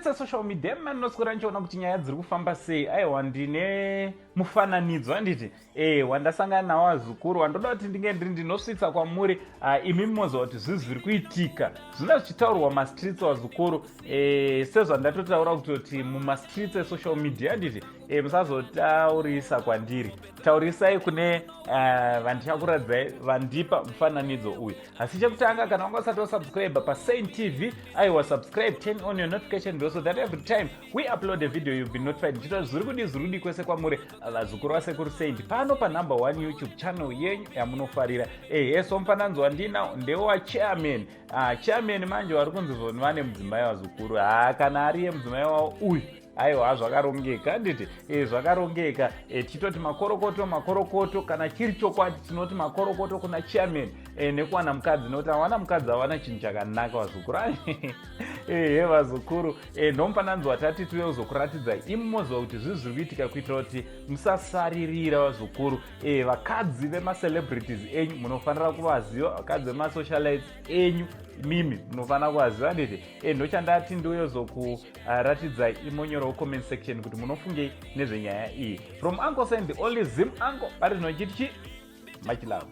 streets social media manoswera nichiona kuti nyaya dziri kufamba sei. Aiwa ndine mufananidzo handiti wandasangana nawo azukuru wandoda kuti ndinge ndinosvitsa kwamuri imi mumoziva kuti zvinhu zviri kuitika zvina zvichitaurwa mastreets wazukuru sezvandatotaura kutoti mumastreets esocial media handiti musazotaurisa kwandiri, taurisai kune vandichakuradzai vandipa mufananidzo uyu. Asi chekutanga kana wanga usati wasubscribe paSaint TV, aiwa subscribe, turn on your notification bell so that every time we upload a video you'll be notified. Chito zviri kudi kwese kwamuri vazukuru vasekuru Saint pano pa number 1 YouTube channel yenyu yamunofarira. Yeso mufananidzo wandinawo ndewa chairman. Chairman manje vari kunzizwa vane mudzimai wazukuru. Kana ari mudzimai wawo uyu aiwa zvakarongeka nditi zvakarongeka. Titoti makorokoto kana chiri chokwadi tinoti makorokoto kuna chairman nekuwana mukadzi nekuti awana mukadzi awana chinhu chakanaka vazukuru. Vazukuru ndomufananidzo watati tuve kuzokuratidzai imumoziva kuti zvinhu zviri kuitika kuitira kuti musasaririra vazukuru. Vakadzi vemacelebrities enyu munofanira kuvaziva, vakadzi vemasocialites enyu mimi munofanira kuvaziva nditi ndochandati ndiuye zokuratidzai imonyorawo comment section kuti munofungei nezvenyaya iyi. From Uncle Saint, the only Zim uncle, but it's not much love.